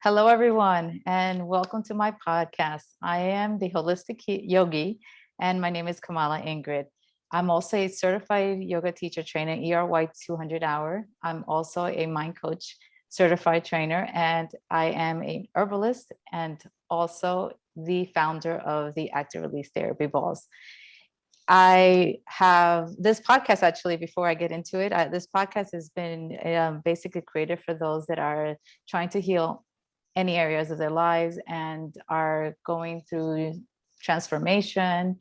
Hello, everyone, and welcome to my podcast. I am the Holistic-Yogi, and my name is Kamala Ingrid. I'm also a certified yoga teacher trainer, ERY 200 hour. I'm also a mind coach certified trainer, and I am an herbalist and also the founder of the Active Release Therapy Balls. I have this podcast actually, before I get into it, this podcast has been basically created for those that are trying to heal any areas of their lives and are going through transformation,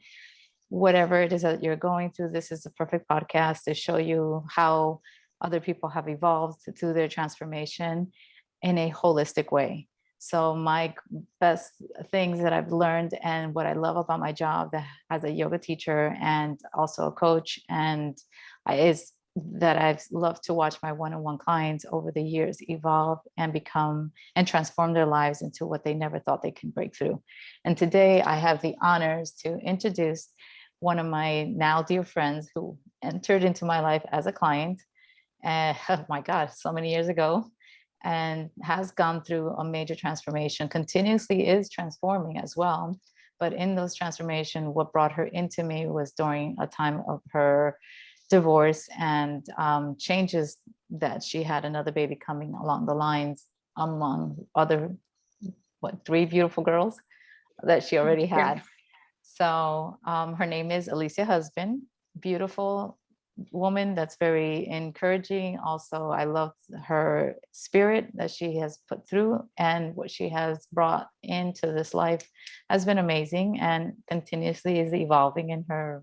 whatever it is that you're going through. This is the perfect podcast to show you how other people have evolved through their transformation in a holistic way. So my best things that I've learned and what I love about my job as a yoga teacher and also a coach is that I've loved to watch my one-on-one clients over the years evolve and become and transform their lives into what they never thought they can break through. And today I have the honors to introduce one of my now dear friends who entered into my life as a client. And oh my God, so many years ago, and has gone through a major transformation, continuously is transforming as well. But in those transformation, what brought her into me was during a time of her divorce and changes that she had another baby coming along the lines among other, three beautiful girls that she already had. Yes. So her name is Alicia Husband, beautiful woman that's very encouraging. Also, I love her spirit that she has put through, and what she has brought into this life has been amazing and continuously is evolving in her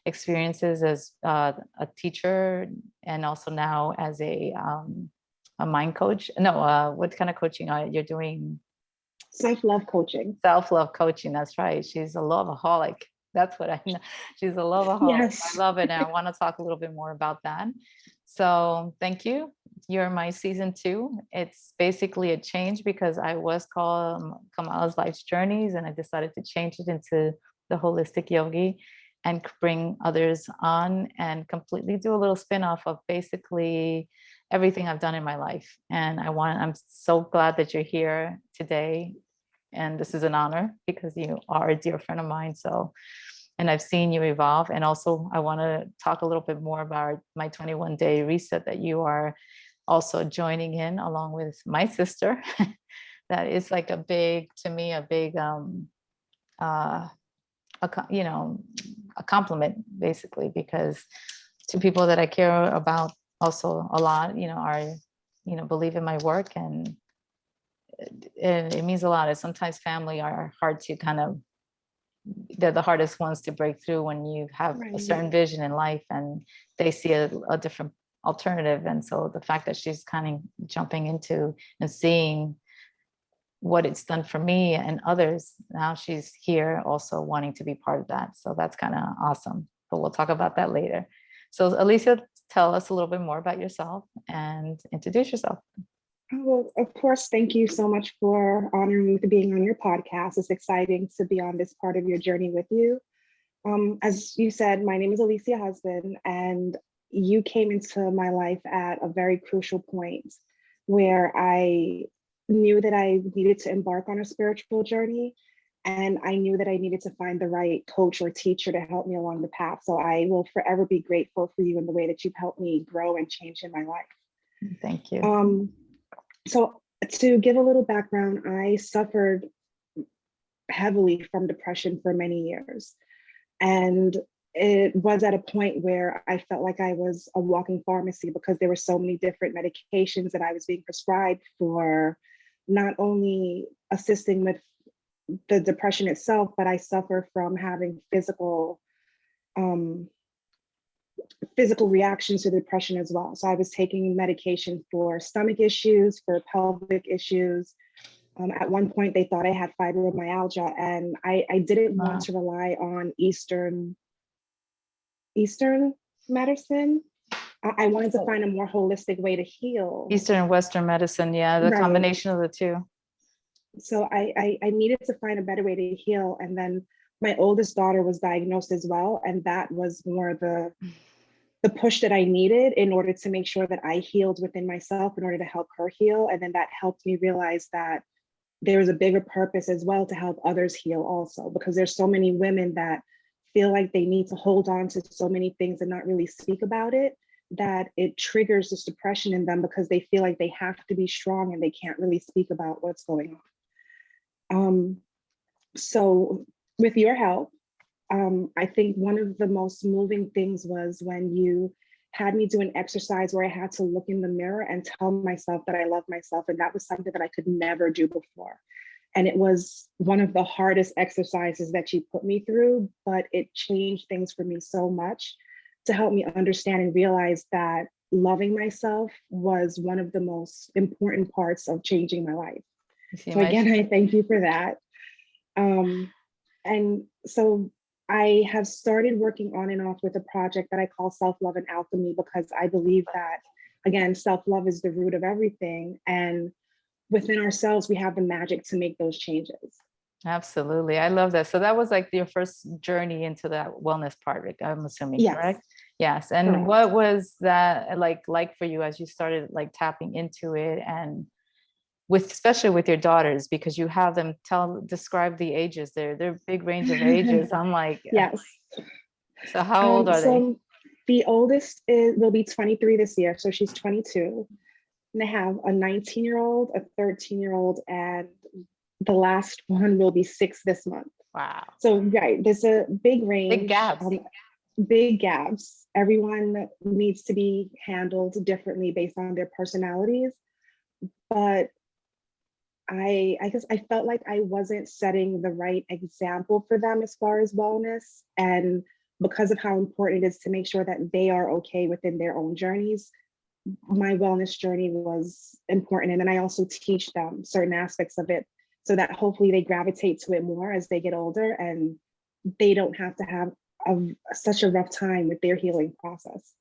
experiences as a teacher and also now as a mind coach. No, what kind of coaching are you're doing? Self-love coaching. Self-love coaching. That's right. She's a loveaholic. That's what I know. She's a loveaholic. I Yes. love it. And I want to talk a little bit more about that. So thank you. You're my season 2. It's basically a change because I was called Kamala's Life's Journeys, and I decided to change it into the Holistic Yogi and bring others on and completely do a little spin-off of basically everything I've done in my life. And I'm so glad that you're here today. And this is an honor because you are a dear friend of mine. So, and I've seen you evolve. And also I want to talk a little bit more about my 21-day reset that you are also joining in along with my sister. That is like a big, to me, a big, a compliment basically, because to people that I care about also a lot, are, believe in my work, and it means a lot. Sometimes family are hard to they're the hardest ones to break through when you have a Right. certain vision in life and they see a different alternative. And so the fact that she's kind of jumping into and seeing what it's done for me and others, now she's here also wanting to be part of that. So that's kind of awesome. But we'll talk about that later. So Alicia, tell us a little bit more about yourself and introduce yourself. Well, of course, thank you so much for honoring me with being on your podcast. It's exciting to be on this part of your journey with you. As you said, my name is Alicia Husband, and you came into my life at a very crucial point where I knew that I needed to embark on a spiritual journey. And I knew that I needed to find the right coach or teacher to help me along the path. So I will forever be grateful for you in the way that you've helped me grow and change in my life. Thank you. So to give a little background, I suffered heavily from depression for many years. And it was at a point where I felt like I was a walking pharmacy because there were so many different medications that I was being prescribed for not only assisting with the depression itself, but I suffer from having physical reactions to depression as well. So I was taking medication for stomach issues, for pelvic issues. At one point, they thought I had fibromyalgia, and I didn't want to rely on Eastern medicine. I wanted to find a more holistic way to heal. Eastern and Western medicine, yeah, the combination of the two. So I needed to find a better way to heal. And then my oldest daughter was diagnosed as well. And that was more the push that I needed in order to make sure that I healed within myself in order to help her heal. And then that helped me realize that there is a bigger purpose as well to help others heal also, because there's so many women that feel like they need to hold on to so many things and not really speak about it, that it triggers this depression in them because they feel like they have to be strong and they can't really speak about what's going on. So with your help, I think one of the most moving things was when you had me do an exercise where I had to look in the mirror and tell myself that I love myself. And that was something that I could never do before. And it was one of the hardest exercises that you put me through, but it changed things for me so much to help me understand and realize that loving myself was one of the most important parts of changing my life. So again, I thank you for that. And so I have started working on and off with a project that I call Self-Love and Alchemy, because I believe that, again, self-love is the root of everything. And within ourselves, we have the magic to make those changes. Absolutely. I love that. So that was like your first journey into that wellness part, I'm assuming, Yes. correct? Yes. And Correct. what was that like for you as you started like tapping into it, and especially with your daughters, because you have them describe the ages, they're big range of ages. I'm like, yes. So how old are they? The oldest will be 23 this year. So she's 22. And I have a 19-year-old, a 13-year-old, and the last one will be 6 this month. Wow. So right, there's a big range. Big gaps. Big gaps. Everyone needs to be handled differently based on their personalities. But I guess I felt like I wasn't setting the right example for them as far as wellness. And because of how important it is to make sure that they are okay within their own journeys, my wellness journey was important. And then I also teach them certain aspects of it so that hopefully they gravitate to it more as they get older and they don't have to have such a rough time with their healing process.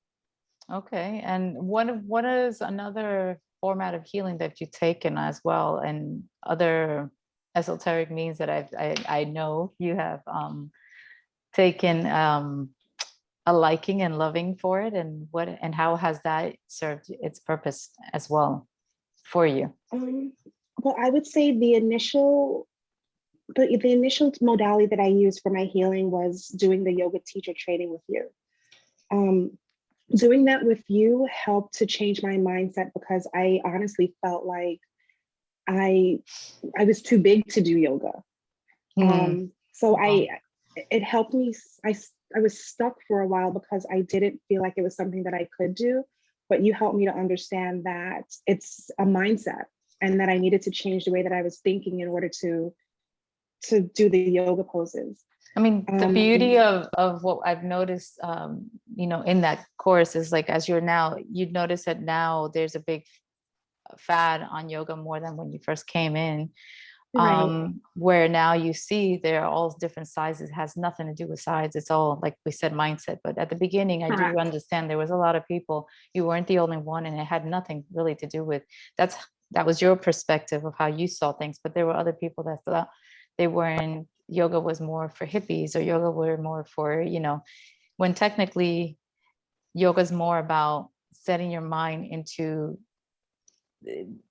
Okay. And what is another format of healing that you've taken as well, and other esoteric means that I know you have taken a liking and loving for it, and how has that served its purpose as well for you? Well, I would say the initial modality that I used for my healing was doing the yoga teacher training with you. Doing that with you helped to change my mindset, because I honestly felt like I was too big to do yoga. So it helped me. I was stuck for a while because I didn't feel like it was something that I could do, but you helped me to understand that it's a mindset and that I needed to change the way that I was thinking in order to do the yoga poses. I mean, the beauty of what I've noticed, in that course is like, as you'd notice that now there's a big fad on yoga more than when you first came in. Right. Where now you see they're all different sizes. It has nothing to do with size. It's all, like we said, mindset. But at the beginning, I do understand there was a lot of people. You weren't the only one, and it had nothing really to do with that was your perspective of how you saw things. But there were other people that thought yoga was more for hippies, or yoga were more for, when technically yoga is more about setting your mind into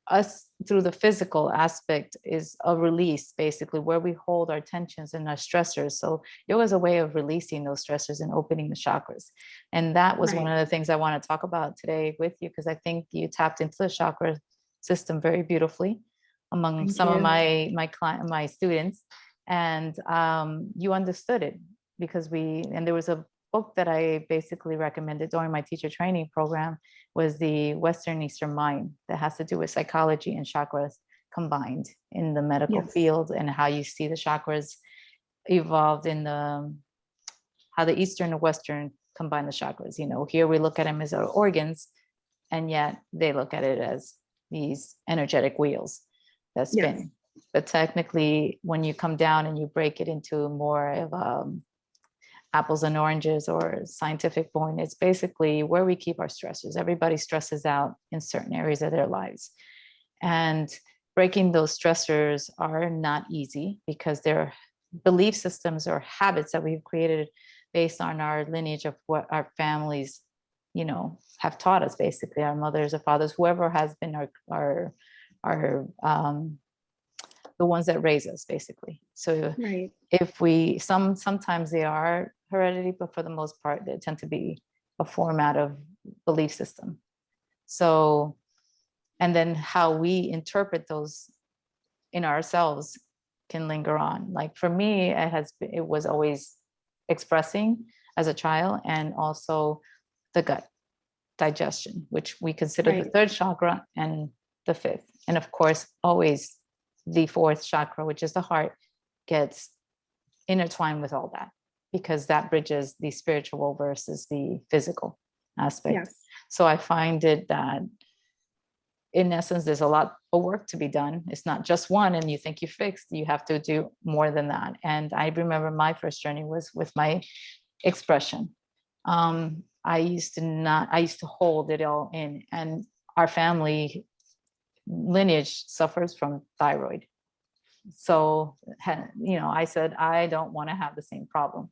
us through the physical aspect, is a release, basically, where we hold our tensions and our stressors. So yoga is a way of releasing those stressors and opening the chakras. And that was one of the things I want to talk about today with you, because I think you tapped into the chakra system very beautifully among some of my students. And you understood it, because there was a book that I basically recommended during my teacher training program, was the Western Eastern Mind, that has to do with psychology and chakras combined in the medical field, and how you see the chakras evolved in how the Eastern and Western combine the chakras. Here we look at them as our organs, and yet they look at it as these energetic wheels that spin. But technically, when you come down and you break it into more of apples and oranges, or scientific point, it's basically where we keep our stressors. Everybody stresses out in certain areas of their lives, and breaking those stressors are not easy, because they're belief systems or habits that we've created based on our lineage of what our families have taught us, basically our mothers or fathers, whoever has been the the ones that raise us, basically. So Right. if we, sometimes they are heredity, but for the most part, they tend to be a format of belief system. So, and then how we interpret those in ourselves can linger on. Like for me, it was always expressing as a child, and also the gut digestion, which we consider the Right. third chakra and the fifth. And of course, always the fourth chakra, which is the heart, gets intertwined with all that, because that bridges the spiritual versus the physical aspect. Yes. So I find it that in essence, there's a lot of work to be done. It's not just one and you think you fixed, you have to do more than that. And I remember my first journey was with my expression. I used to hold it all in, and our family lineage suffers from thyroid. So, I said, I don't want to have the same problem.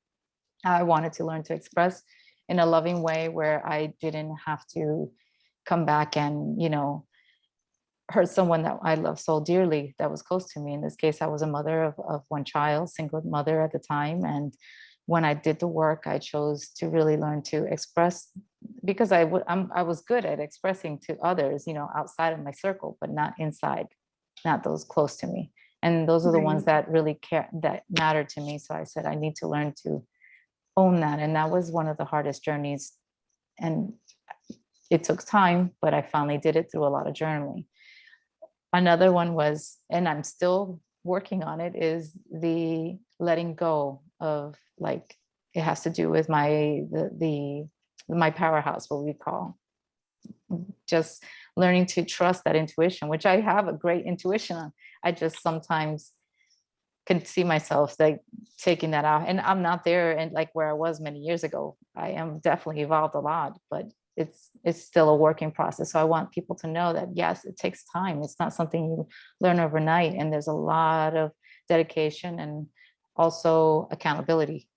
I wanted to learn to express in a loving way where I didn't have to come back and, hurt someone that I love so dearly that was close to me. In this case, I was a mother of one child, single mother at the time. And when I did the work, I chose to really learn to express, because I was good at expressing to others, outside of my circle, but not inside, not those close to me. And those are the ones Right. that really care, that matter to me. So I said, I need to learn to own that. And that was one of the hardest journeys. And it took time, but I finally did it through a lot of journaling. Another one was, and I'm still working on it, is the letting go of, like, it has to do with my powerhouse, what we call, just learning to trust that intuition, which I have a great intuition on. I just sometimes can see myself like taking that out, and I'm not there and like where I was many years ago. I am definitely evolved a lot, but it's still a working process. So I want people to know that yes, it takes time. It's not something you learn overnight, and there's a lot of dedication and also accountability,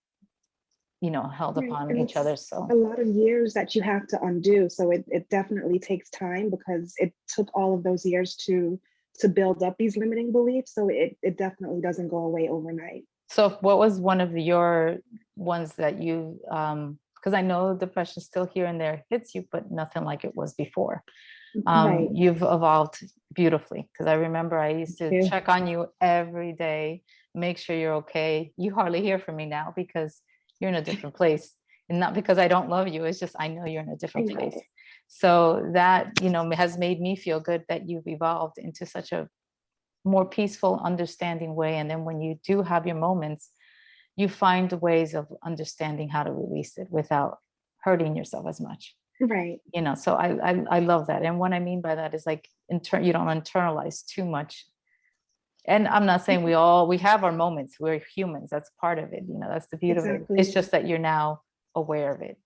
held Right. upon And each it's other. So a lot of years that you have to undo. So it definitely takes time, because it took all of those years to build up these limiting beliefs. So it definitely doesn't go away overnight. so what was one of your ones that you because I know depression still here and there hits you, but nothing like it was before. Right. You've evolved beautifully, because I remember I used to Yeah. check on you every day, make sure you're okay. You hardly hear from me now because you're in a different place, and not because I don't love you. It's just I know you're in a I different place. know. So that has made me feel good that you've evolved into such a more peaceful, understanding way. And then when you do have your moments, you find ways of understanding how to release it without hurting yourself as much. Right. So I love that. And what I mean by that is like you don't internalize too much. And I'm not saying we have our moments. We're humans. That's part of it. That's the beauty of it. It's Exactly. just that you're now aware of it.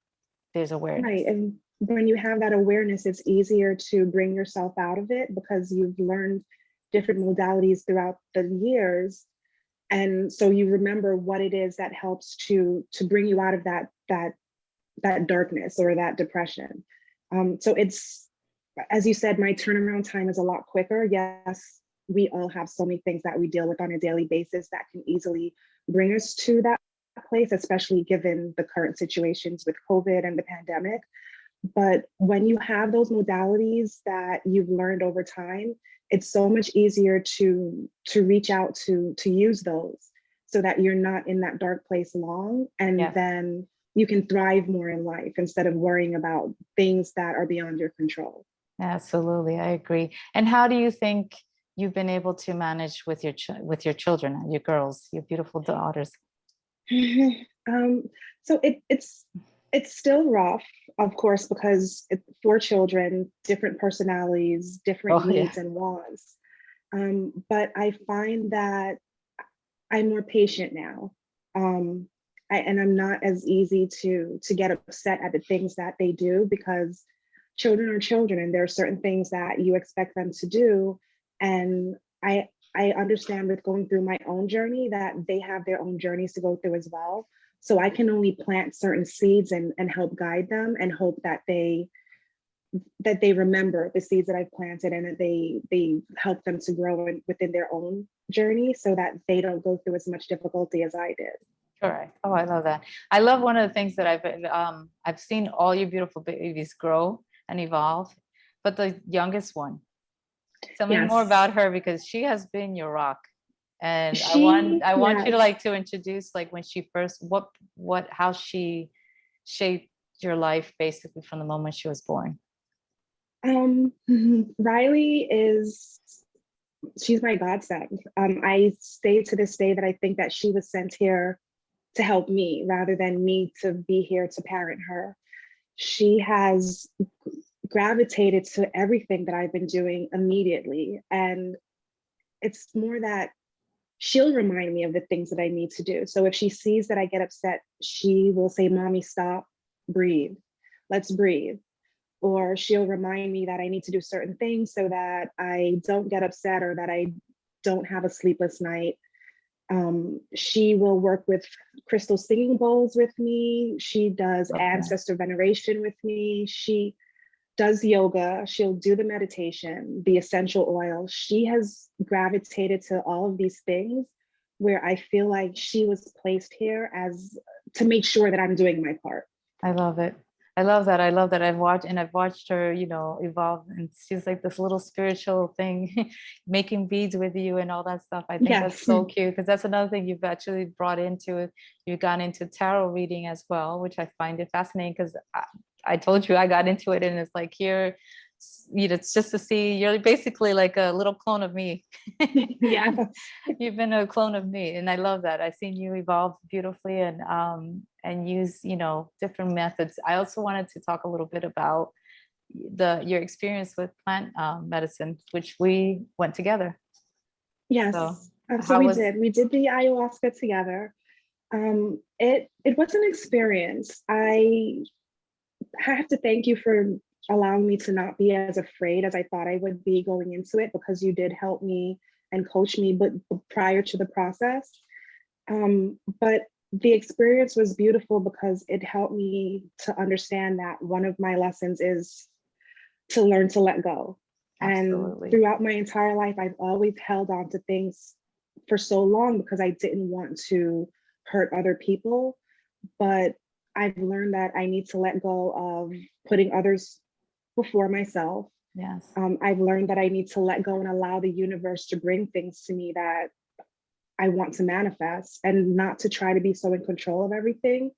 There's Right. awareness. And when you have that awareness, it's easier to bring yourself out of it, because you've learned different modalities throughout the years. And so you remember what it is that helps to bring you out of that darkness or that depression. So it's, as you said, my turnaround time is a lot quicker. Yes, we all have so many things that we deal with on a daily basis that can easily bring us to that place, especially given the current situations with COVID and the pandemic. But when you have those modalities that you've learned over time, it's so much easier to reach out to use those, so that you're not in that dark place long, and Yes, then you can thrive more in life instead of worrying about things that are beyond your control. absolutely. I agree. And how do you think you've been able to manage with with your children, your girls, your beautiful daughters? um, so it's still rough, of course, because for children, different personalities, different Oh yeah. needs and wants. But I find that I'm more patient now. Um, and I'm not as easy to get upset at the things that they do, because children are children, and there are certain things that you expect them to do. And I understand, with going through my own journey, that they have their own journeys to go through as well. So I can only plant certain seeds and help guide them, and hope that that they remember the seeds that I've planted, and that they help them to grow within their own journey, so that they don't go through as much difficulty as I did. Correct. Oh, I love that. I love one of the things that I've seen all your beautiful babies grow and evolve, but the youngest one, tell me more Yes. about her, because she has been your rock. And I want you to Yes. like to introduce like when she first, how she shaped your life basically from the moment she was born. Riley she's my godsend. I say to this day that I think that she was sent here to help me rather than me to be here to parent her. She has gravitated to everything that I've been doing immediately. And it's more that she'll remind me of the things that I need to do. So if she sees that I get upset, she will say, "Mommy, stop, breathe, let's breathe." Or she'll remind me that I need to do certain things so that I don't get upset or that I don't have a sleepless night. She will work with crystal singing bowls with me. She does Love that. ancestor veneration with me. She does yoga. She'll do the meditation, the essential oil. She has gravitated to all of these things where I feel like she was placed here as to make sure that I'm doing my part. I love it. I love that. I love that. I've watched her, evolve, and she's like this little spiritual thing, making beads with you and all that stuff. I think that's Yes. so cute, because that's another thing you've actually brought into it. You've gone into tarot reading as well, which I find it fascinating, because I told you I got into it, and it's like here, it's just to see, you're basically like a little clone of me. Yes. You've been a clone of me, and I love that. I've seen you evolve beautifully and use, different methods. I also wanted to talk a little bit about your experience with plant medicine, which we went together. So Yes. So how was we did the ayahuasca together. It was an experience. I have to thank you for allowing me to not be as afraid as I thought I would be going into it, because you did help me and coach me, but prior to the process. But the experience was beautiful because it helped me to understand that one of my lessons is to learn to let go. And absolutely. throughout my entire life, I've always held on to things for so long because I didn't want to hurt other people. But I've learned that I need to let go of putting others before myself. Yes. I've learned that I need to let go and allow the universe to bring things to me that I want to manifest, and not to try to be so in control of everything,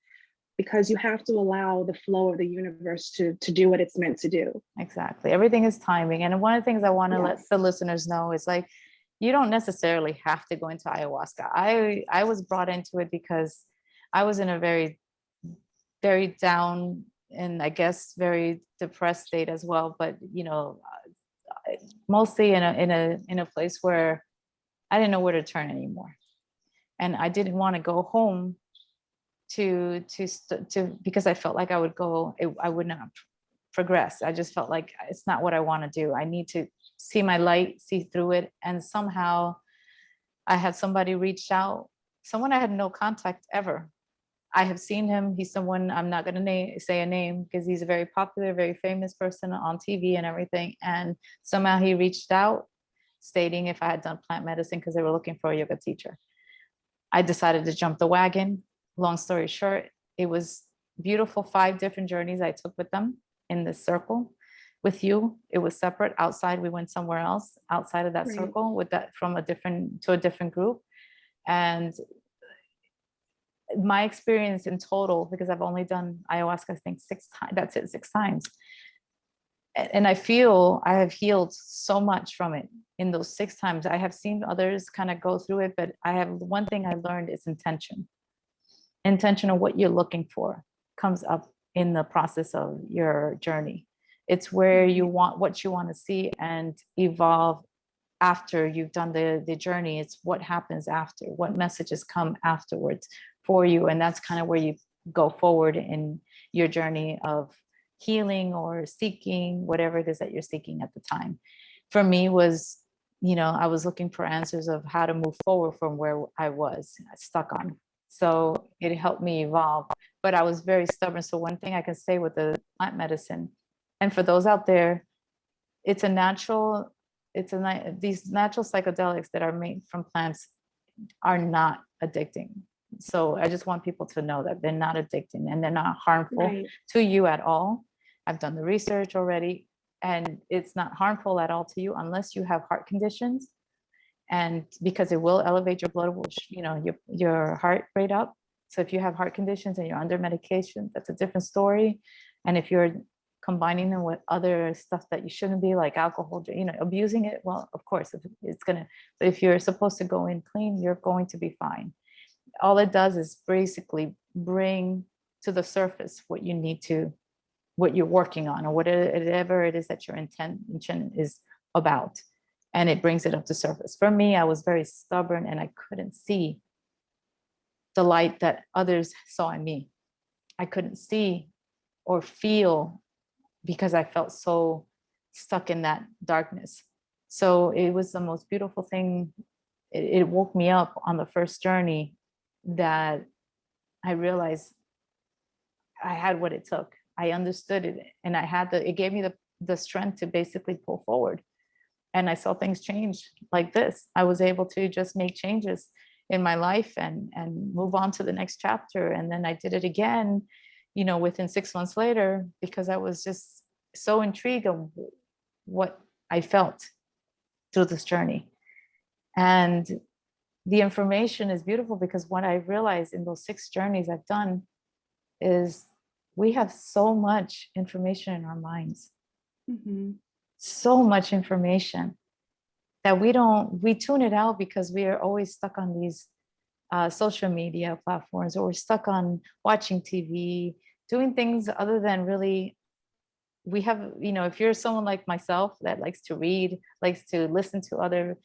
because you have to allow the flow of the universe to do what it's meant to do. Exactly. Everything is timing. And one of the things I want to let Yes. the listeners know is like, you don't necessarily have to go into ayahuasca. I was brought into it because I was in a very, very down and I guess very depressed state as well. But mostly in a place where I didn't know where to turn anymore. And I didn't want to go home to because I felt like I would not progress. I just felt like it's not what I want to do. I need to see my light, see through it. And somehow I had somebody reach out, someone I had no contact ever. I have seen him. He's someone, I'm not going to say a name because he's a very popular, very famous person on TV and everything. And somehow he reached out stating if I had done plant medicine because they were looking for a yoga teacher. I decided to jump the wagon. Long story short, it was beautiful 5 different journeys I took with them in this circle. With you, it was separate. Outside, we went somewhere else outside of that Right. circle with that from a different group. And my experience in total, because I've only done ayahuasca, I think 6 times. That's it, 6 times. And I feel I have healed so much from it in those 6 times. I have seen others kind of go through it, but I have one thing I learned is intention. Intention of what you're looking for comes up in the process of your journey. It's where you want what you want to see and evolve after you've done the journey. It's what happens after, what messages come afterwards for you. And that's kind of where you go forward in your journey of healing or seeking whatever it is that you're seeking at the time. For me was, I was looking for answers of how to move forward from where I was stuck on. So it helped me evolve, but I was very stubborn. So one thing I can say with the plant medicine And for those out there, it's a natural, these natural psychedelics that are made from plants are not addicting. So I just want people to know that they're not addicting and they're not harmful Right. to you at all. I've done the research already, and it's not harmful at all to you unless you have heart conditions. And because it will elevate your blood, which, your heart rate up. So if you have heart conditions and you're under medication, that's a different story. And if you're combining them with other stuff that you shouldn't be, like alcohol, abusing it, well, of course, it's gonna, but if you're supposed to go in clean, you're going to be fine. All it does is basically bring to the surface what you need to, what you're working on, or whatever it is that your intention is about. And it brings it up to surface. For me, I was very stubborn and I couldn't see the light that others saw in me. I couldn't see or feel because I felt so stuck in that darkness. So it was the most beautiful thing. It woke me up on the first journey that I realized I had what it took. I understood it, and it gave me the strength to basically pull forward. And I saw things change like this. I was able to just make changes in my life and move on to the next chapter. And then I did it again, within 6 months later, because I was just so intrigued of what I felt through this journey. And the information is beautiful because what I realized in those 6 journeys I've done is we have so much information in our minds. Mm-hmm. So much information that we tune it out because we are always stuck on these social media platforms, or we're stuck on watching TV, doing things other than really, we have, if you're someone like myself that likes to read, likes to listen to other,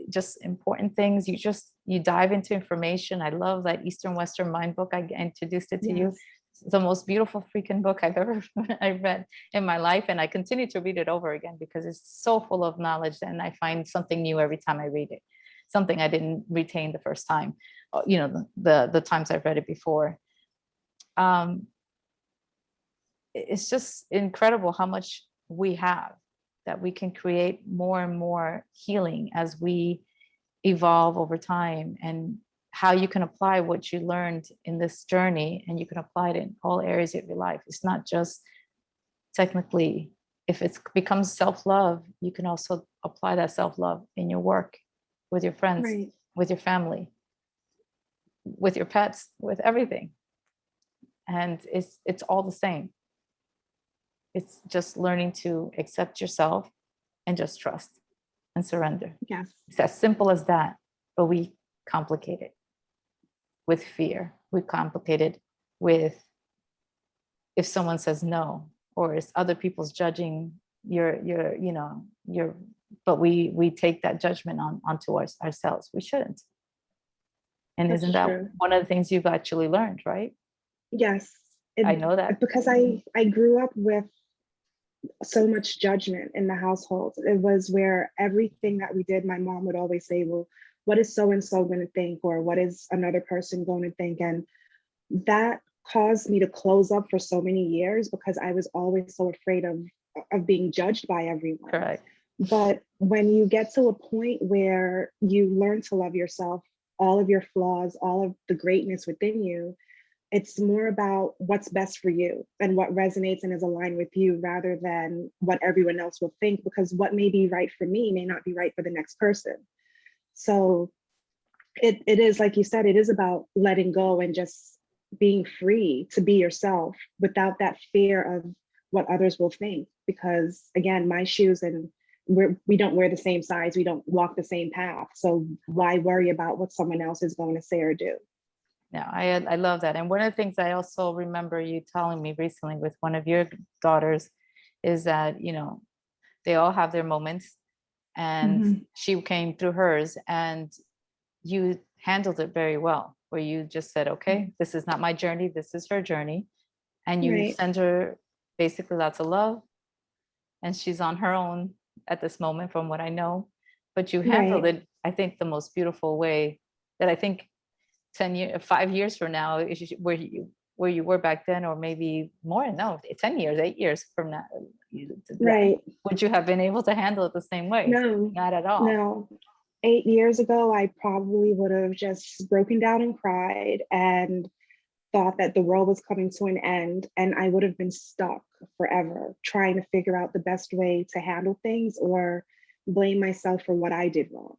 just important things, you dive into information. I love that Eastern Western Mind book. I introduced it to you. Yes. The most beautiful freaking book I've ever I read in my life. And I continue to read it over again because it's so full of knowledge. And I find something new every time I read it, something I didn't retain the first time, the times I've read it before. It's just incredible how much we have, that we can create more and more healing as we evolve over time, and how you can apply what you learned in this journey, and you can apply it in all areas of your life. It's not just technically, if it becomes self-love, you can also apply that self-love in your work, with your friends, Right. with your family, with your pets, with everything. And it's all the same. It's just learning to accept yourself and just trust and surrender. Yes. It's as simple as that, but we complicate it with fear. We complicate it with, if someone says no, or it's other people's judging your, but we take that judgment onto ourselves. We shouldn't. And That's isn't that true. one of the things you've actually learned, right? Yes. I know that. Because I grew up with so much judgment in the household. It was where everything that we did, my mom would always say, well, what is so and so going to think, or what is another person going to think? And that caused me to close up for so many years because I was always so afraid of being judged by everyone. Correct. But when you get to a point where you learn to love yourself, all of your flaws, all of the greatness within you, it's more about what's best for you and what resonates and is aligned with you, rather than what everyone else will think, because what may be right for me may not be right for the next person. So it is, like you said, it is about letting go and just being free to be yourself without that fear of what others will think. Because again, my shoes, and we don't wear the same size, we don't walk the same path. So why worry about what someone else is going to say or do? Yeah, I love that. And one of the things I also remember you telling me recently with one of your daughters is that, they all have their moments, and she came through hers, and you handled it very well, where you just said, okay, this is not my journey, this is her journey. And you Right. send her basically lots of love, and she's on her own at this moment, from what I know. But you handled Right. it, I think, the most beautiful way, that I think 5 years from now, where you were back then, or maybe more, no, 10 years, 8 years from now, Right. would you have been able to handle it the same way? No, Not at all. no. 8 years ago, I probably would have just broken down and cried and thought that the world was coming to an end, and I would have been stuck forever trying to figure out the best way to handle things or blame myself for what I did wrong.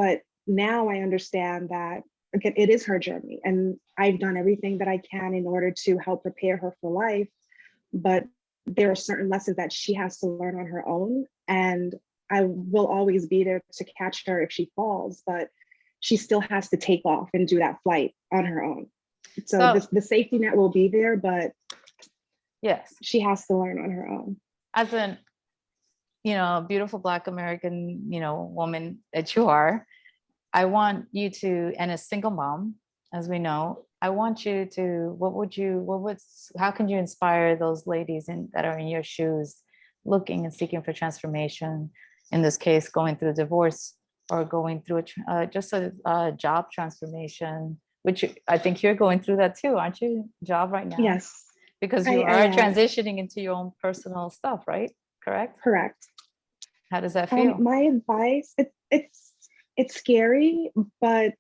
But now I understand that, again, it is her journey, and I've done everything that I can in order to help prepare her for life. But there are certain lessons that she has to learn on her own. And I will always be there to catch her if she falls, but she still has to take off and do that flight on her own. So So the safety net will be there, but yes, she has to learn on her own. as an, beautiful Black American, woman that you are, I want you to, and a single mom, as we know, I want you to, how can you inspire those ladies that are in your shoes, looking and seeking for transformation, in this case, going through divorce or going through just a job transformation, which I think you're going through that too, aren't you? Job right now? Yes. Because I you are am. transitioning into your own personal stuff, right? Correct? Correct. How does that feel? My advice, it's scary, but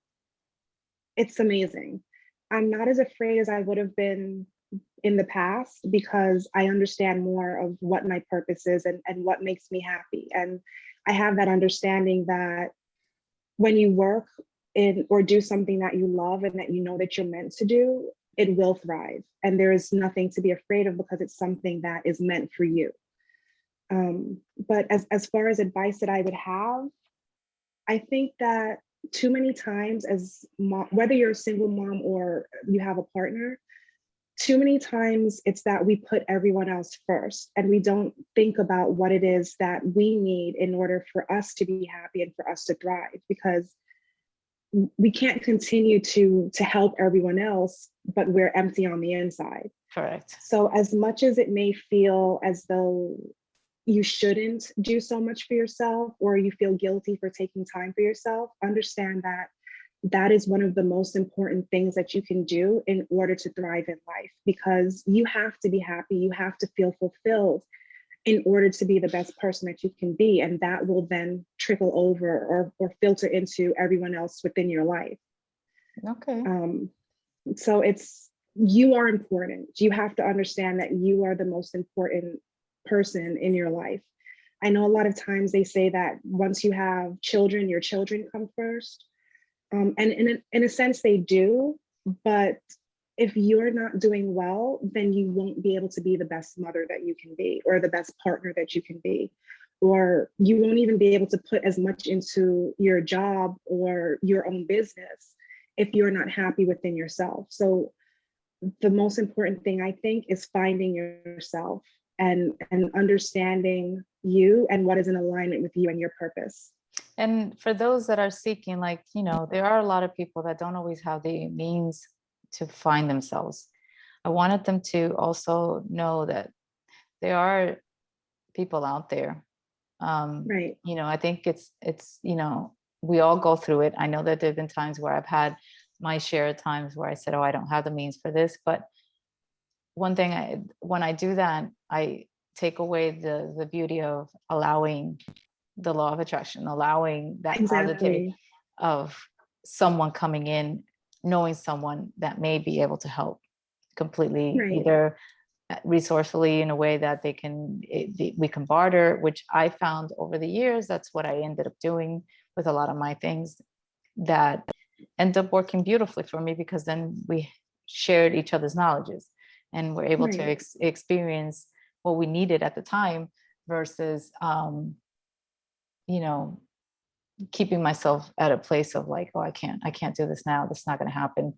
it's amazing. I'm not as afraid as I would have been in the past because I understand more of what my purpose is and what makes me happy. And I have that understanding that when you work in or do something that you love and that you know that you're meant to do, it will thrive. And there is nothing to be afraid of because it's something that is meant for you. But as far as advice that I would have, I think that too many times as mom, whether you're a single mom or you have a partner, too many times it's that we put everyone else first and we don't think about what it is that we need in order for us to be happy and for us to thrive, because we can't continue to help everyone else, but we're empty on the inside. Correct. So as much as it may feel as though you shouldn't do so much for yourself or you feel guilty for taking time for yourself, understand that that is one of the most important things that you can do in order to thrive in life, because you have to be happy, you have to feel fulfilled in order to be the best person that you can be. And that will then trickle over or filter into everyone else within your life. Okay. So you are important. You have to understand that you are the most important person in your life. I know a lot of times they say that once you have children, your children come first. And in a sense they do, but if you're not doing well, then you won't be able to be the best mother that you can be, or the best partner that you can be, or you won't even be able to put as much into your job or your own business if you're not happy within yourself. So the most important thing, I think, is finding yourself and understanding you and what is in alignment with you and your purpose. And for those that are seeking, there are a lot of people that don't always have the means to find themselves. I wanted them to also know that there are people out there. Right. I think it's, we all go through it. I know that there've been times where I've had my share of times where I said, oh, I don't have the means for this. But one thing, when I do that, I take away the beauty of allowing the law of attraction, allowing that positivity of someone coming in, knowing someone that may be able to help completely, either resourcefully in a way that we can barter, which I found over the years, that's what I ended up doing with a lot of my things that end up working beautifully for me, because then we shared each other's knowledges and were able to experience what we needed at the time versus keeping myself at a place of like, oh, I can't do this now, this is not going to happen.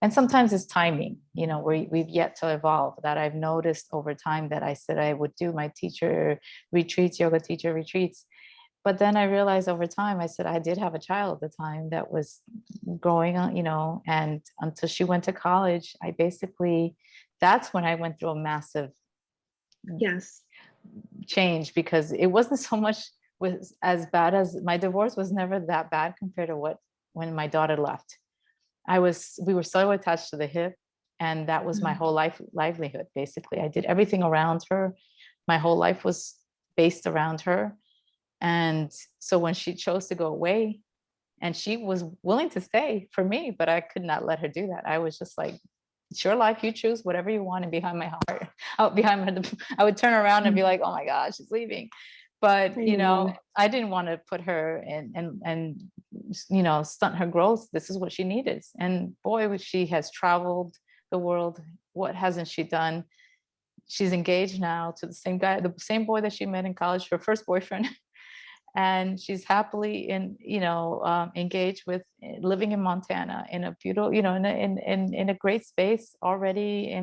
And sometimes it's timing, we've yet to evolve. That I've noticed over time, that I said I would do my teacher retreats, yoga teacher retreats, but then I realized over time, I said I did have a child at the time that was growing on, and until she went to college, that's when I went through a massive change, because it wasn't so much was as bad as my divorce was never that bad compared to when my daughter left. We were so attached to the hip, And that was my whole livelihood. Basically, I did everything around her. My whole life was based around her. And so when she chose to go away, and she was willing to stay for me, but I could not let her do that. I was just like, it's your life, you choose whatever you want. And behind my heart, out behind her, I would turn around and be like, oh my God, she's leaving. But I didn't want to put her in and stunt her growth. This is what she needed. And boy, she has traveled the world. What hasn't she done? She's engaged now to the same guy, the same boy that she met in college, her first boyfriend. And she's happily engaged with living in Montana in a beautiful, in a great space already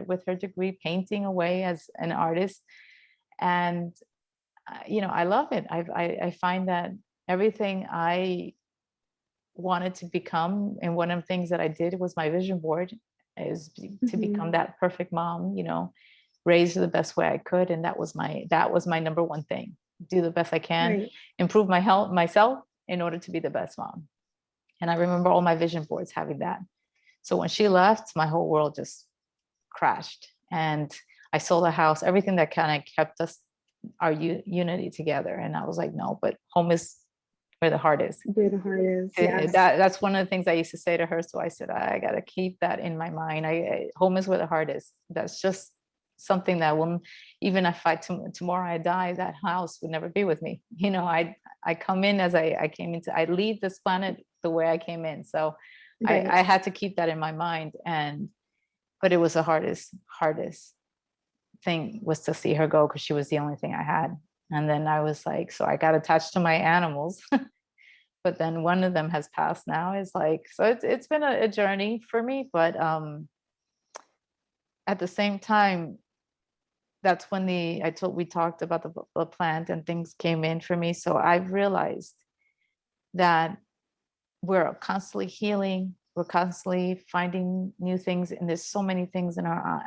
with her degree, painting away as an artist. And I love it. I find that everything I wanted to become, and one of the things that I did was my vision board is to become that perfect mom, raised the best way I could. And that was my number one thing. Do the best I can, improve my health, myself, in order to be the best mom. And I remember all my vision boards having that. So when she left, my whole world just crashed. And I sold a house, everything that kind of kept us, our unity together. And I was like, no, but home is where the heart is. Where the heart is. Yes. That's one of the things I used to say to her. So I said, I got to keep that in my mind. Home is where the heart is. That's just something that will, even if tomorrow I die, that house would never be with me. I come in as I came into, I leave this planet the way I came in. So I had to keep that in my mind. But it was the hardest thing was to see her go, because she was the only thing I had. And then I was like, so I got attached to my animals. But then one of them has passed now. It's been a journey for me. But at the same time, that's when we talked about the plant and things came in for me. So I've realized that we're constantly healing. We're constantly finding new things. And there's so many things in our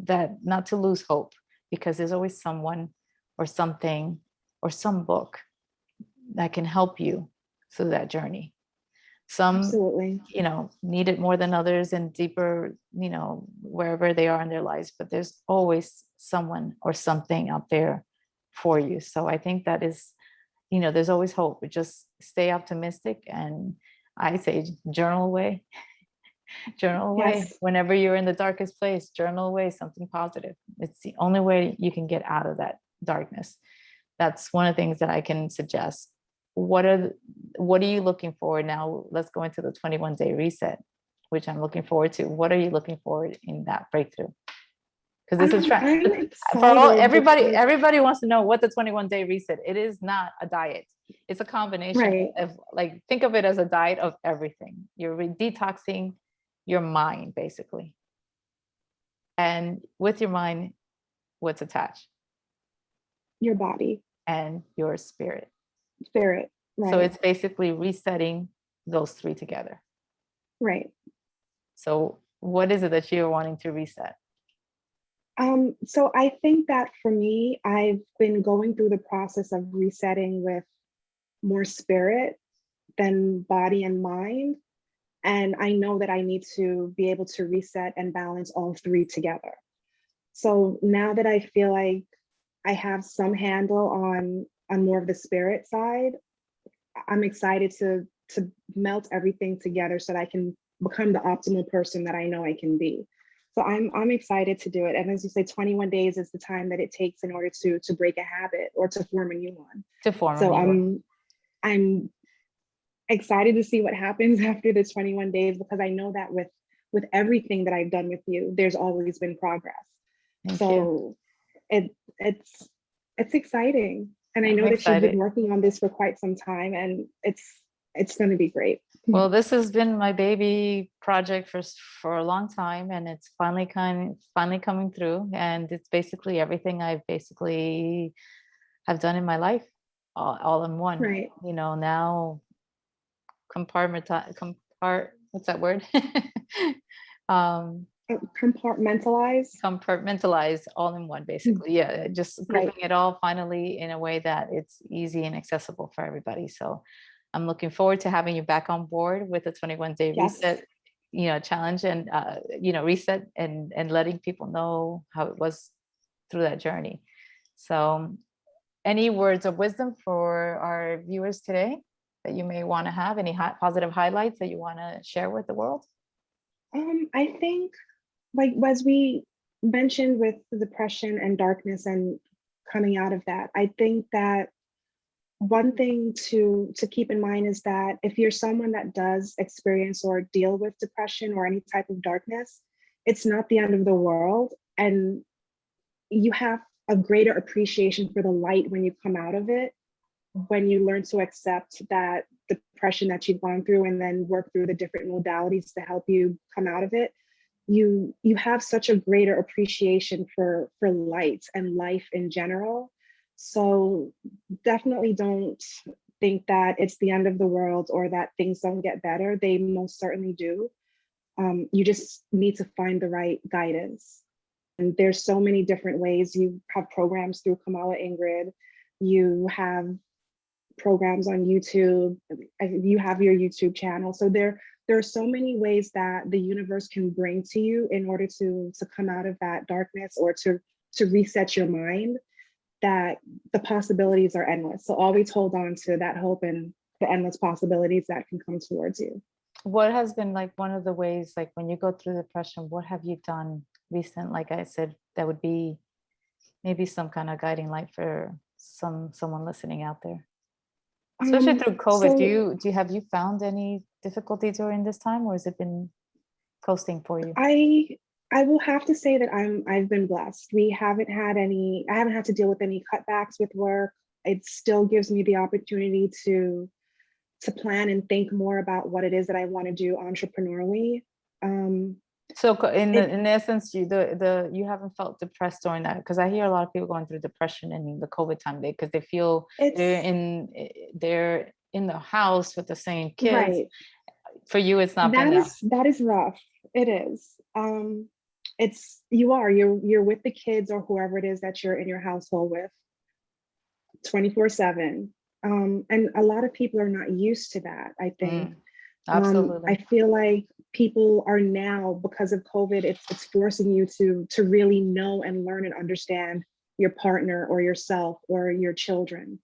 that not to lose hope, because there's always someone or something or some book that can help you through that journey. Some, absolutely, need it more than others and deeper, wherever they are in their lives, but there's always someone or something out there for you. So I think that is, there's always hope. But just stay optimistic. And I say journal away. Journal away. Yes. Whenever you're in the darkest place, journal away something positive. It's the only way you can get out of that darkness. That's one of the things that I can suggest. What are you looking for now? Let's go into the 21-day reset, which I'm looking forward to. What are you looking for in that breakthrough? Because this is everybody wants to know what the 21-day reset. It is not a diet. It's a combination of, like, think of it as a diet of everything. You're detoxing your mind, basically. And with your mind, what's attached? Your body and your spirit. Right. So it's basically resetting those three together. Right. So what is it that you're wanting to reset? So I think that for me, I've been going through the process of resetting with more spirit than body and mind. And I know that I need to be able to reset and balance all three together. So now that I feel like I have some handle on more of the spirit side, I'm excited to melt everything together so that I can become the optimal person that I know I can be. So I'm excited to do it. And as you say, 21 days is the time that it takes in order to break a habit or to form a new one. So I'm excited to see what happens after the 21 days, because I know that with everything that I've done with you, there's always been progress. So it's exciting. And I know that you've been working on this for quite some time, and it's going to be great. Well, this has been my baby project for a long time, and it's finally coming through. And it's basically everything I've have done in my life, all in one. Right. Now what's that word? Compartmentalize all in one, basically. Yeah, just grouping it all finally in a way that it's easy and accessible for everybody. So I'm looking forward to having you back on board with the 21-day reset. challenge and, reset and letting people know how it was through that journey. So any words of wisdom for our viewers today that you may want to have? Any positive highlights that you want to share with the world? I think, like, as we mentioned with the depression and darkness and coming out of that, I think that one thing to keep in mind is that if you're someone that does experience or deal with depression or any type of darkness, it's not the end of the world, and you have a greater appreciation for the light when you come out of it, when you learn to accept that depression that you've gone through and then work through the different modalities to help you come out of it. You have such a greater appreciation for light and life in general. So definitely don't think that it's the end of the world or that things don't get better. They most certainly do. You just need to find the right guidance. And there's so many different ways. You have programs through Kamala Ingrid. You have programs on YouTube. You have your YouTube channel. So there are so many ways that the universe can bring to you in order to come out of that darkness or to reset your mind, that the possibilities are endless. So always hold on to that hope and the endless possibilities that can come towards you. What has been like one of the ways, like when you go through depression, what have you done recent? Like I said, that would be maybe some kind of guiding light for someone listening out there. Especially through COVID, So have you found any difficulty during this time, or has it been coasting for you? I will have to say that I've been blessed. I haven't had to deal with any cutbacks with work. It still gives me the opportunity to plan and think more about what it is that I want to do entrepreneurially. So in essence, you haven't felt depressed during that, because I hear a lot of people going through depression in the COVID time because they feel they're in the house with the same kids. Right. For you, it's not been that. That is rough. It is. You're with the kids or whoever it is that you're in your household with 24/7. And a lot of people are not used to that, I think. Absolutely. I feel like people are now, because of COVID, it's forcing you to really know and learn and understand your partner or yourself or your children.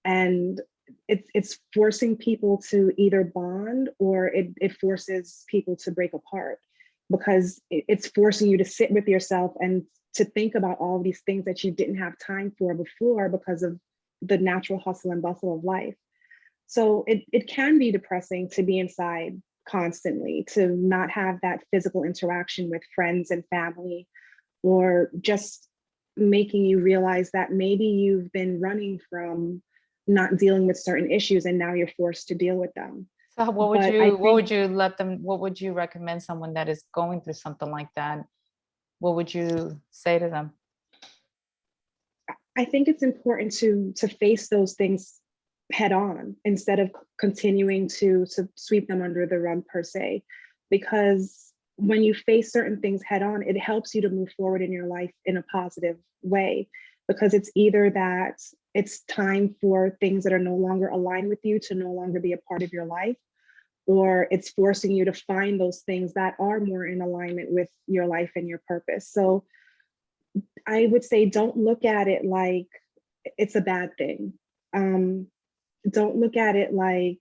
And it's forcing people to either bond, or it forces people to break apart, because it's forcing you to sit with yourself and to think about all these things that you didn't have time for before because of the natural hustle and bustle of life. So it can be depressing to be inside constantly, to not have that physical interaction with friends and family, or just making you realize that maybe you've been running from not dealing with certain issues and now you're forced to deal with them. So what would you recommend someone that is going through something like that? What would you say to them? I think it's important to face those things head on instead of continuing to sweep them under the rug per se, because when you face certain things head on, it helps you to move forward in your life in a positive way, because it's either that it's time for things that are no longer aligned with you to no longer be a part of your life, or it's forcing you to find those things that are more in alignment with your life and your purpose. So I would say don't look at it like it's a bad thing. Don't look at it like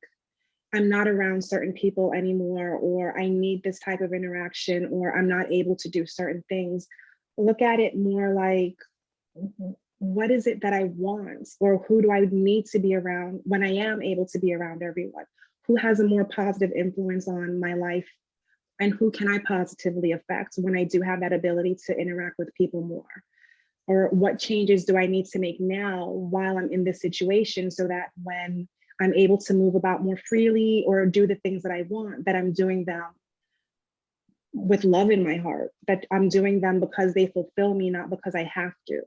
I'm not around certain people anymore, or I need this type of interaction, or I'm not able to do certain things. Look at it more like, what is it that I want, or who do I need to be around when I am able to be around everyone? Who has a more positive influence on my life, and who can I positively affect when I do have that ability to interact with people more? Or what changes do I need to make now while I'm in this situation, so that when I'm able to move about more freely or do the things that I want, that I'm doing them with love in my heart, that I'm doing them because they fulfill me, not because I have to.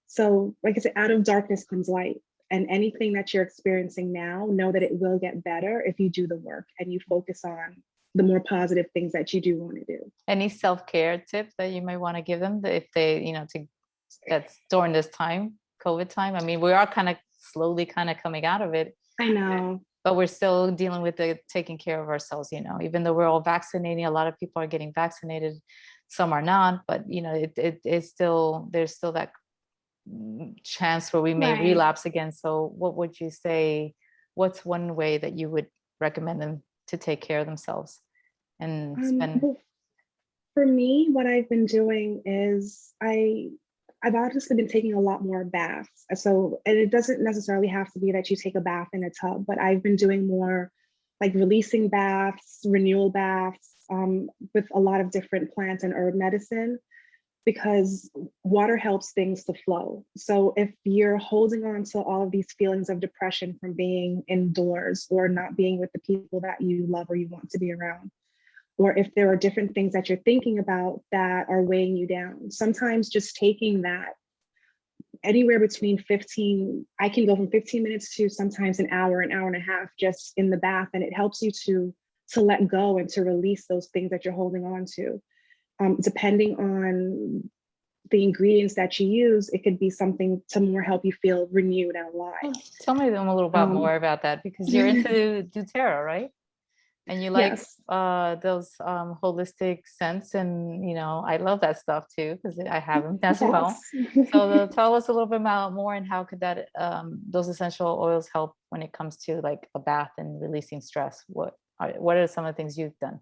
So, like I said, out of darkness comes light. And anything that you're experiencing now, know that it will get better if you do the work and you focus on the more positive things that you do want to do. Any self-care tips that you might want to give them if they, that's during this time, COVID time? I mean, we are kind of slowly kind of coming out of it. I know. but we're still dealing with the taking care of ourselves, even though we're all vaccinating, a lot of people are getting vaccinated, some are not, but it's still, there's still that chance where we may Right. relapse again. So what would you say, what's one way that you would recommend them to take care of themselves and spend? Well, for me, what I've been doing is I've obviously been taking a lot more baths. So, and it doesn't necessarily have to be that you take a bath in a tub, but I've been doing more like releasing baths, renewal baths, with a lot of different plants and herb medicine, because water helps things to flow. So if you're holding on to all of these feelings of depression from being indoors or not being with the people that you love or you want to be around, or if there are different things that you're thinking about that are weighing you down, sometimes just taking that anywhere between 15, I can go from 15 minutes to sometimes an hour and a half just in the bath. And it helps you to let go and to release those things that you're holding on to. Depending on the ingredients that you use, it could be something to more help you feel renewed and alive. Tell me a little bit more about that, because you're into doTERRA, right? And you like Yes. those holistic scents, and I love that stuff too, because I have them as well. So tell us a little bit more, and how could that those essential oils help when it comes to like a bath and releasing stress? What are some of the things you've done?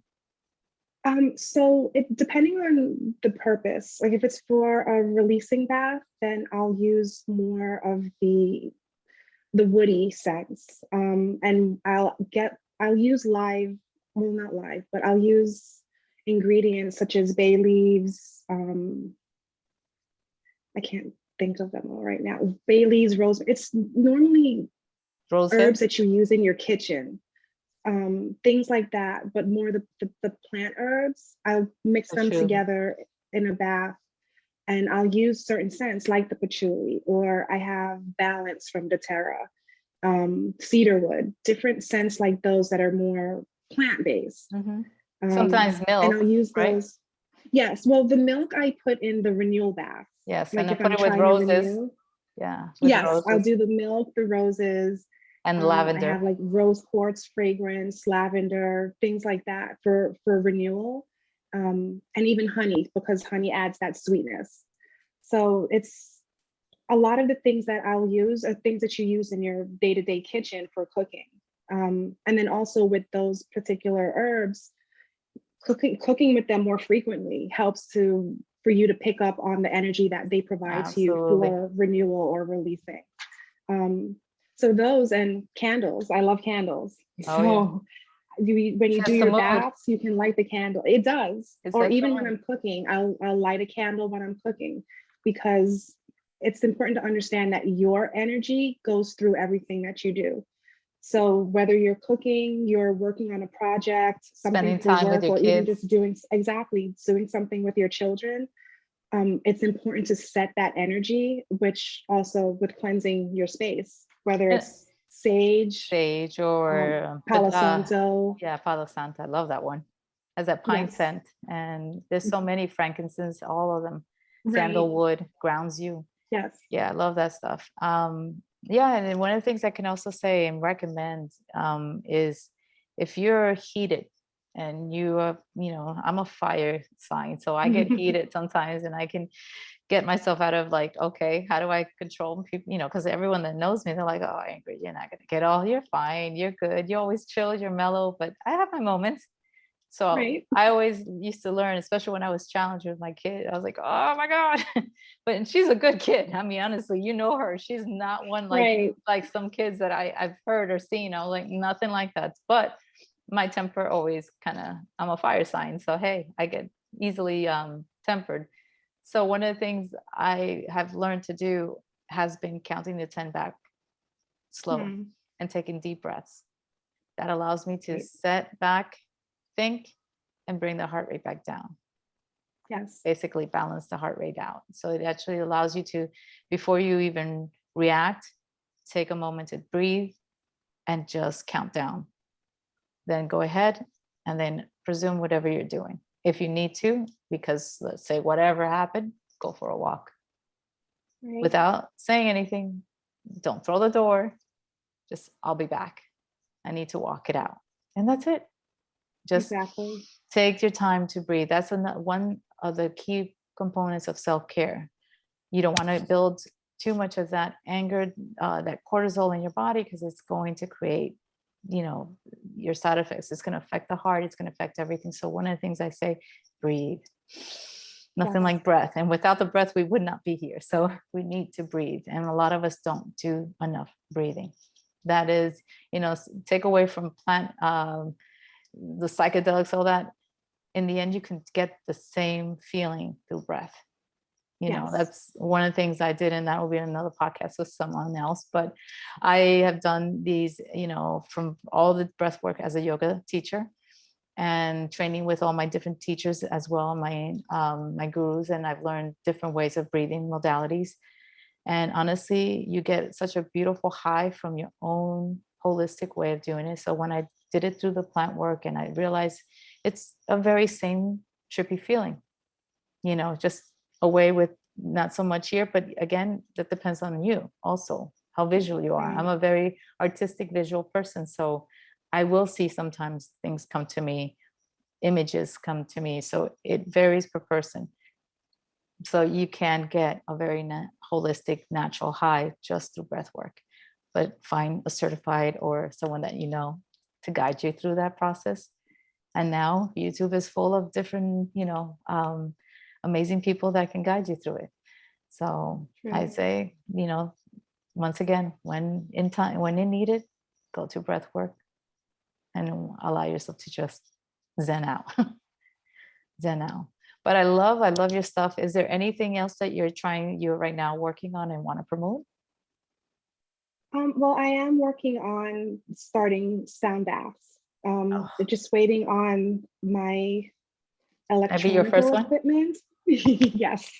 So it depending on the purpose, like if it's for a releasing bath, then I'll use more of the woody scents. And I'll use live, well, not live, but I'll use ingredients such as bay leaves. I can't think of them all right now. Bay leaves, rose. It's normally herbs that you use in your kitchen. Things like that, but more the plant herbs. I'll mix them together in a bath, and I'll use certain scents like the patchouli, or I have balance from doTERRA, cedarwood, different scents like those that are more plant-based. Sometimes milk, and I'll use right? those. Yes, well, the milk I put in the renewal bath. Yes, like and if I put I'm it with trying to roses. renew. Yeah. Yes, roses. I'll do the milk, the roses, and lavender. I have like rose quartz fragrance, lavender, things like that for renewal, and even honey, because honey adds that sweetness. So it's a lot of the things that I'll use are things that you use in your day-to-day kitchen for cooking. And then also with those particular herbs, cooking with them more frequently helps for you to pick up on the energy that they provide to you for renewal or releasing. So those, and candles. I love candles. So when you do your baths, you can light the candle. It does. Or even when I'm cooking, I'll light a candle when I'm cooking, because it's important to understand that your energy goes through everything that you do. So whether you're cooking, you're working on a project, something for work, or even just doing something with your children, it's important to set that energy, which also with cleansing your space, whether it's sage or Palo Santo. Yeah, Palo Santo. I love that one. Has that pine scent, and there's so many, frankincense, all of them. Sandalwood grounds you. Yes. Yeah, I love that stuff. Yeah, and then one of the things I can also say and recommend is if you're heated and I'm a fire sign, so I get heated sometimes, and I can get myself out of like, okay, how do I control people? Because everyone that knows me, they're like, oh, Ingrid, you're not gonna get all. You're fine. You're good. You're always chill. You're mellow. But I have my moments. So I always used to learn, especially when I was challenged with my kid. I was like, oh my God. But she's a good kid. I mean, honestly, her. She's not one like some kids that I've heard or seen. I was like, nothing like that. But my temper always I'm a fire sign. So hey, I get easily tempered. So one of the things I have learned to do has been counting to 10 back slow and taking deep breaths. That allows me to set back, think, and bring the heart rate back down. Yes. Basically balance the heart rate out. So it actually allows you to, before you even react, take a moment to breathe and just count down. Then go ahead and then resume whatever you're doing. If you need to, because let's say whatever happened, go for a walk. Without saying anything. Don't throw the door. Just, I'll be back. I need to walk it out. And that's it. Just Exactly. take your time to breathe. That's one of the key components of self-care. You don't want to build too much of that anger, that cortisol in your body, because it's going to create, your side effects. It's going to affect the heart. It's going to affect everything. So one of the things I say, breathe. Nothing Yes. like breath. And without the breath, we would not be here. So we need to breathe. And a lot of us don't do enough breathing. That is, take away from plant, the psychedelics, all that. In the end, you can get the same feeling through breath. Yes. That's one of the things I did, and that will be another podcast with someone else. But I have done these, from all the breath work as a yoga teacher and training with all my different teachers as well, my gurus, and I've learned different ways of breathing modalities. And honestly, you get such a beautiful high from your own holistic way of doing it. So when I did it through the plant work, and I realized it's a very same trippy feeling, just away with not so much here, but again, that depends on you also, how visual you are. I'm a very artistic visual person, so I will see sometimes things come to me, images come to me, so it varies per person. So you can get a very holistic, natural high just through breath work, but find a certified or someone that to guide you through that process. And now YouTube is full of different, amazing people that can guide you through it. So I say, once again, when in needed, go to breath work and allow yourself to just zen out. Zen out. But I love your stuff. Is there anything else that you're right now working on and want to promote? Well, I am working on starting sound baths. Oh, Just waiting on my can I be your first electronical one? equipment. Yes.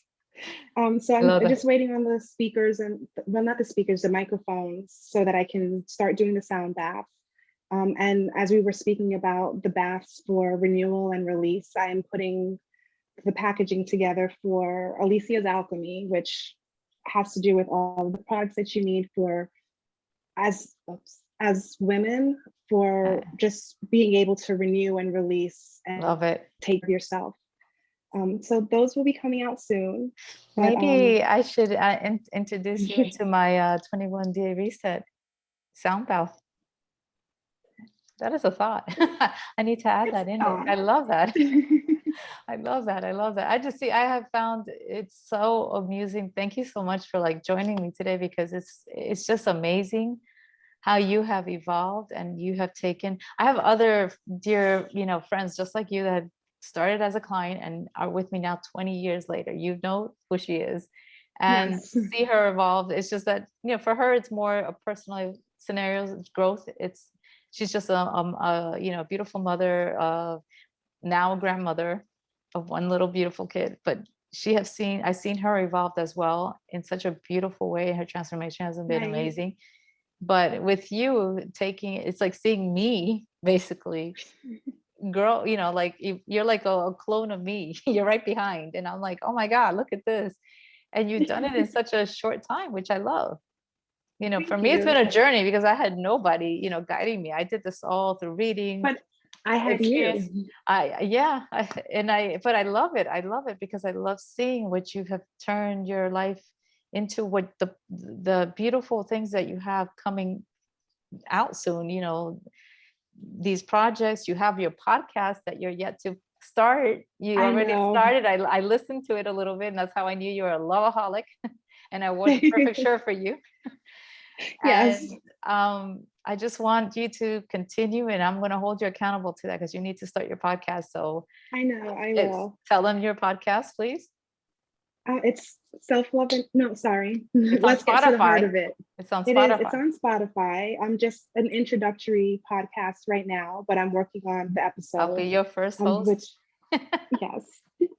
So I I'm love just it. waiting on the speakers and, well, not the speakers, the microphones, so that I can start doing the sound baths. And as we were speaking about the baths for renewal and release, I am putting the packaging together for Alicia's Alchemy, which has to do with all of the products that you need for as women, for just being able to renew and release and Love it. take care of yourself. So those will be coming out soon. But Maybe I should introduce you into my 21-day reset sound bath. That is a thought. I need to add that in it. I love that. I love that. I love that. I have found it's so amusing. Thank you so much for joining me today, because it's just amazing how you have evolved and you have taken. I have other dear, friends just like you that started as a client and are with me now 20 years later. You know who she is, and yes. see her evolve. It's just that, for her, it's more a personal scenarios growth. She's just a beautiful mother of, now a grandmother of one little beautiful kid, but I've seen her evolved as well in such a beautiful way. Her transformation has been amazing. But with you taking, it's like seeing me basically grow, you're like a clone of me. You're right behind. And I'm like, oh my God, look at this. And you've done it in such a short time, which I love. For me, it's been a journey because I had nobody, guiding me. I did this all through reading, But I had experience. you. But I love it. I love it because I love seeing what you have turned your life into, what the beautiful things that you have coming out soon. These projects, you have your podcast that you're yet to start. You I already know. started. I listened to it a little bit, and that's how I knew you were a loveaholic. And I wore the perfect shirt for you. Yes. And I just want you to continue, and I'm going to hold you accountable to that, because you need to start your podcast. So I know, I will. tell them your podcast, please. It's self-love. No, sorry. It's on Let's get to the heart Spotify. of it. It's on It is. It's Spotify. on Spotify. I'm just an introductory podcast right now, but I'm working on the I'll be episode. your first host. Which, yes,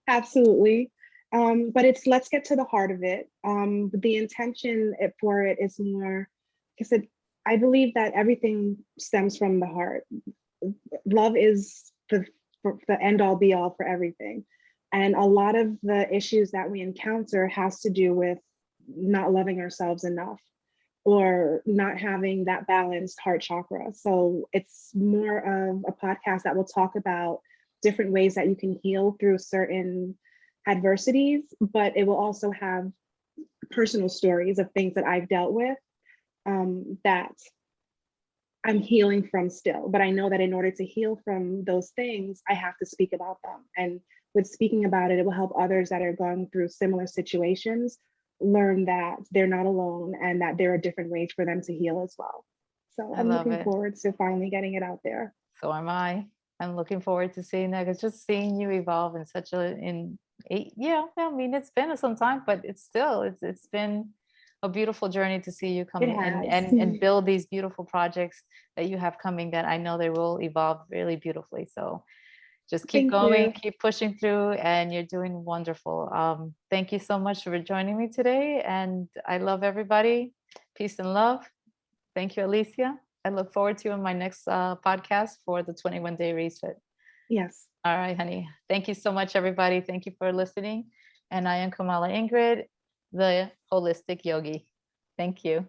absolutely. But it's, let's get to the heart of it. The intention for it is more, like I said, I believe that everything stems from the heart. Love is the end all be all for everything. And a lot of the issues that we encounter has to do with not loving ourselves enough. or not having that balanced heart chakra. So it's more of a podcast that will talk about different ways that you can heal through certain adversities, but it will also have personal stories of things that I've dealt with that I'm healing from still. But I know that in order to heal from those things, I have to speak about them. And with speaking about it, it will help others that are going through similar situations learn that they're not alone and that there are different ways for them to heal as well. So I I'm love looking it. forward to finally getting it out there. So am I. I'm looking forward to seeing that. It's just seeing you evolve in such a in eight. Yeah, I mean it's been some time, but it's been a beautiful journey to see you It come and has. and build these beautiful projects that you have coming that I know they will evolve really beautifully. So just keep Thank going, you. keep pushing through, and you're doing wonderful. Thank you so much for joining me today. And I love everybody. Peace and love. Thank you, Alicia. I look forward to you in my next podcast for the 21-day reset. Yes. All right, honey. Thank you so much, everybody. Thank you for listening. And I am Kamala Ingrid, the Holistic Yogi. Thank you.